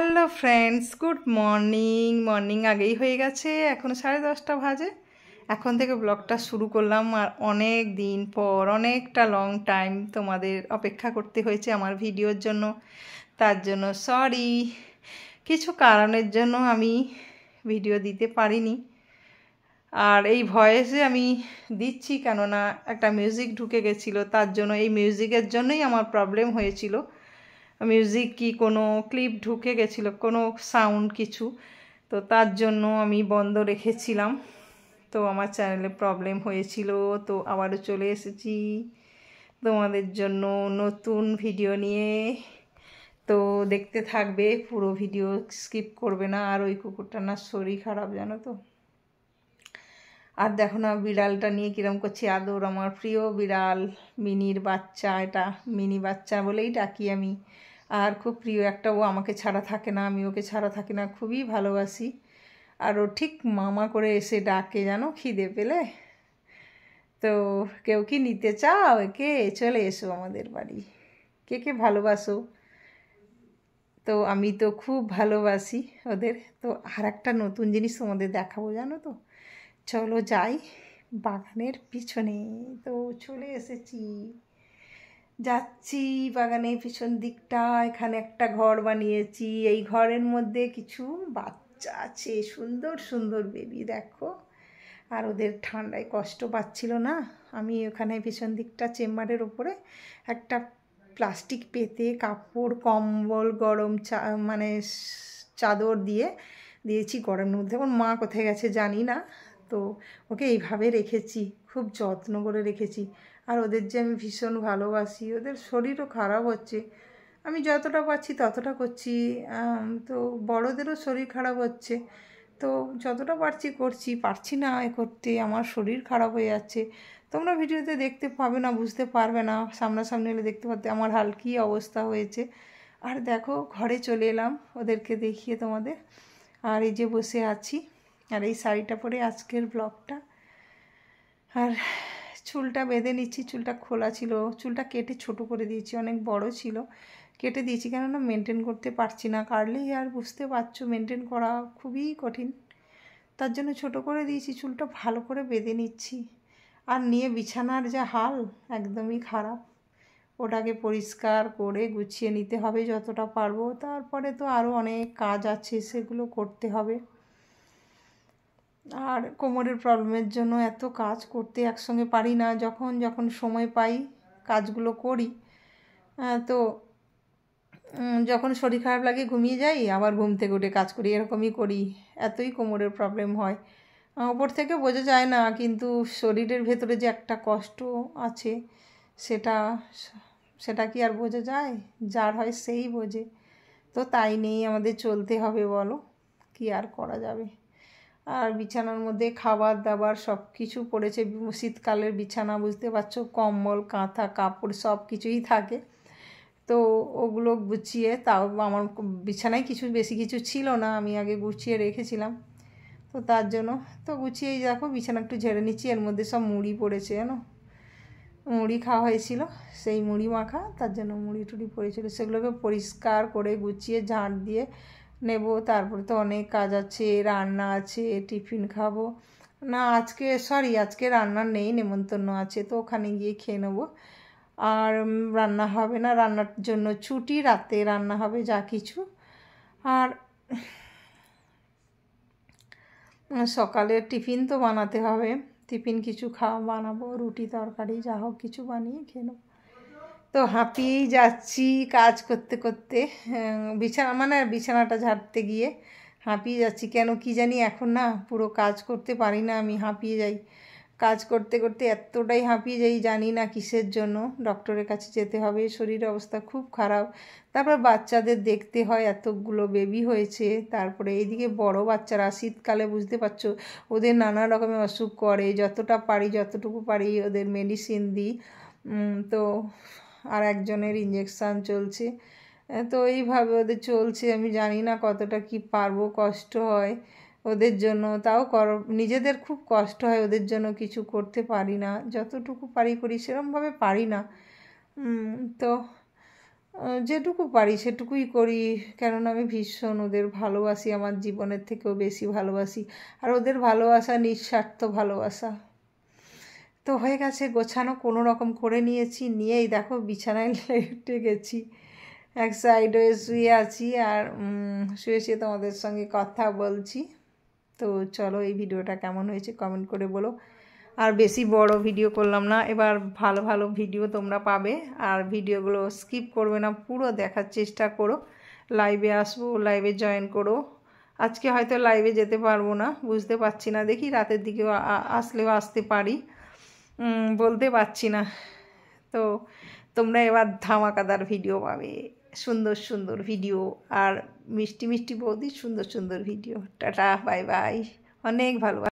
Hello friends, good morning আগেই হয়ে গেছে, এখন 10:30 বাজে। এখন থেকে ব্লগটা শুরু করলাম। আর অনেক দিন পর, অনেকটা লং টাইম তোমাদের অপেক্ষা করতে হয়েছে আমার ভিডিওর জন্য। তার জন্য সরি, কিছু কারণের জন্য আমি ভিডিও দিতে পারিনি। আর এই ভয়েসে আমি দিচ্ছি কেননা একটা মিউজিক ঢুকে গেছিলো, তার জন্য এই মিউজিকের জন্যই আমার প্রবলেম হয়েছিল। মিউজিক কি কোনো ক্লিপ ঢুকে গেছিলো, কোনো সাউন্ড কিছু, তো তার জন্য আমি বন্ধ রেখেছিলাম। তো আমার চ্যানেলে প্রবলেম হয়েছিল, তো আবারও চলে এসেছি তোমাদের জন্য নতুন ভিডিও নিয়ে। তো দেখতে থাকবে পুরো ভিডিও, স্কিপ করবে না। আর ওই কুকুরটার না শরীর খারাপ, জানো তো। আর দেখো না বিড়ালটা নিয়ে কিরম করছি আদর, আমার প্রিয় বিড়াল মিনির বাচ্চা। এটা মিনি বাচ্চা বলেই ডাকি আমি। আর খুব প্রিয় একটা, ও আমাকে ছাড়া থাকে না, আমি ওকে ছাড়া থাকি না, খুবই ভালোবাসি। আর ও ঠিক মামা করে এসে ডাকে, জানো, খিদে পেলে। তো কেউ কি নিতে চাও একে? চলে এসো আমাদের বাড়ি, কে কে ভালোবাসো। তো আমি তো খুব ভালোবাসি ওদের। তো আর একটা নতুন জিনিস তোমাদের দেখাবো, জানো তো। চলো যাই বাগানের পিছনে। তো চলে এসেছি, যাচ্ছি বাগানের পিছন দিকটা। এখানে একটা ঘর বানিয়েছি, এই ঘরের মধ্যে কিছু বাচ্চা আছে, সুন্দর সুন্দর বেবি, দেখো। আর ওদের ঠান্ডায় কষ্ট পাচ্ছিল না। আমি ওখানে পিছন দিকটা চেম্বারের ওপরে একটা প্লাস্টিক পেতে কাপড়, কম্বল, গরম মানে চাদর দিয়েছি গরমের মধ্যে। ওর মা কোথায় গেছে জানি না। তো ওকে এইভাবে রেখেছি, খুব যত্ন করে রেখেছি। আর ওদের যে আমি ভীষণ ভালোবাসি। ওদের শরীরও খারাপ হচ্ছে, আমি যতটা পারছি ততটা করছি। তো বড়দেরও শরীর খারাপ হচ্ছে, তো যতটা পারছি করছি, পারছি না এ করতে, আমার শরীর খারাপ হয়ে যাচ্ছে। তোমরা ভিডিওতে দেখতে পাবে না, বুঝতে পারবে না, সামনাসামনি হলে দেখতে পাতে আমার হাল কী অবস্থা হয়েছে। আর দেখো ঘরে চলে এলাম ওদেরকে দেখিয়ে তোমাদের। আর এই যে বসে আছি, আর এই শাড়িটা পরে আজকের ব্লগটা। আর চুলটা বেঁধে নিচ্ছি, চুলটা খোলা ছিল, চুলটা কেটে ছোট করে দিয়েছি, অনেক বড় ছিল, কেটে দিয়েছি কেননা মেনটেন করতে পারছি না। কার্লি আর বুঝতে পারছো মেনটেন করা খুবই কঠিন, তার জন্য ছোট করে দিয়েছি, চুলটা ভালো করে বেঁধে নিচ্ছি। আর নিয়ে বিছানার যা হাল, একদমই খারাপ। ওটাকে পরিষ্কার করে গুছিয়ে নিতে হবে যতটা পারবো। তারপরে তো আরও অনেক কাজ আছে, সেগুলো করতে হবে। আর কোমরের প্রবলেমের জন্য এত কাজ করতে একসঙ্গে পারি না, যখন যখন সময় পাই কাজগুলো করি। তো যখন শরীর খারাপ লাগে ঘুমিয়ে যাই, আবার ঘুম থেকে উঠে কাজ করি, এরকমই করি। এতই কোমরের প্রবলেম হয়, ওপর থেকে বোঝা যায় না, কিন্তু শরীরের ভেতরে যে একটা কষ্ট আছে, সেটা সেটা কি আর বোঝা যায়? যার হয় সেই বোঝে। তো তাই নেই, আমাদের চলতে হবে, বলো, কি আর করা যাবে। আর বিছানার মধ্যে খাবার দাবার সব কিছু পড়েছে, শীতকালের বিছানা, বুঝতে পারছো, কম্বল, কাঁথা, কাপড় সব কিছুই থাকে। তো ওগুলো গুছিয়ে, তাও আমার বিছানায় কিছু বেশি কিছু ছিল না, আমি আগে গুছিয়ে রেখেছিলাম। তো তার জন্য তো গুছিয়েই দেখো বিছানা একটু ঝেড়ে নিচ্ছি। এর মধ্যে সব মুড়ি পড়েছে, জানো, মুড়ি খাওয়া হয়েছিল, সেই মুড়ি মাখা, তার জন্য মুড়ি টুড়ি পড়েছিল, সেগুলোকে পরিষ্কার করে গুছিয়ে ঝাঁট দিয়ে নেব। তারপরে তো অনেক কাজ আছে, রান্না আছে, টিফিন খাবো না আজকে রান্না নেই, নেমন্তন্ন আছে, তো ওখানে গিয়ে খেয়ে নেবো। আর রান্না হবে না, রান্নার জন্য ছুটি, রাতে রান্না হবে যা কিছু। আর সকালে টিফিন তো বানাতে হবে, টিফিন কিছু বানাবো, রুটি তরকারি যা হোক কিছু বানিয়ে খেয়ে নেবো। তো হাঁপিয়েই যাচ্ছি কাজ করতে করতে, বিছানাটা ঝাড়তে গিয়ে হাঁপিয়ে যাচ্ছি। কেন কি জানি, এখন না পুরো কাজ করতে পারি না, আমি হাঁপিয়ে যাই। কাজ করতে করতে এতটাই হাঁপিয়ে যাই, জানি না কিসের জন্য। ডক্টরের কাছে যেতে হবে, শরীরের অবস্থা খুব খারাপ। তারপর বাচ্চাদের দেখতে হয়, এতগুলো বেবি হয়েছে। তারপরে এইদিকে বড় বাচ্চারা, শীতকালে বুঝতে পারছো, ওদের নানা রকমের অসুখ করে, যতটা পারি যতটুকু পারি ওদের মেডিসিন দিই। তো আর একজনের ইঞ্জেকশান চলছে। তো এইভাবে ওদের চলছে, আমি জানি না কতটা কি পারবো, কষ্ট হয় ওদের জন্য। তাও নিজেদের খুব কষ্ট হয়, ওদের জন্য কিছু করতে পারি না, যতটুকু পারি করি, সেরকমভাবে পারি না। তো যেটুকু পারি সেটুকুই করি, কেননা আমি ভীষণ ওদের ভালোবাসি, আমার জীবনের থেকেও বেশি ভালোবাসি। আর ওদের ভালোবাসা নিঃস্বার্থ ভালোবাসা। তো হয়ে গেছে গোছানো, কোনো রকম করে নিয়েছি, নিয়েই দেখো বিছানায় লেটে গেছি, এক সাইডে শুয়ে আছি আর শুয়ে শুয়ে তোমাদের সঙ্গে কথা বলছি। তো চলো, এই ভিডিওটা কেমন হয়েছে কমেন্ট করে বলো। আর বেশি বড় ভিডিও করলাম না, এবার ভালো ভালো ভিডিও তোমরা পাবে, আর ভিডিওগুলো স্কিপ করবে না, পুরো দেখার চেষ্টা করো। লাইভে আসবো, লাইভে জয়েন করো। আজকে হয়তো লাইভে যেতে পারবো না, বুঝতে পারছি না, দেখি রাতের দিকেও আসলেও আসতে পারি, বলতে পারছি না। তো তোমরা এবার ধামাকাদার ভিডিও পাবে, সুন্দর সুন্দর ভিডিও, আর মিষ্টি মিষ্টি বৌদির সুন্দর সুন্দর ভিডিও। টাটা, বাই বাই, অনেক ভালো।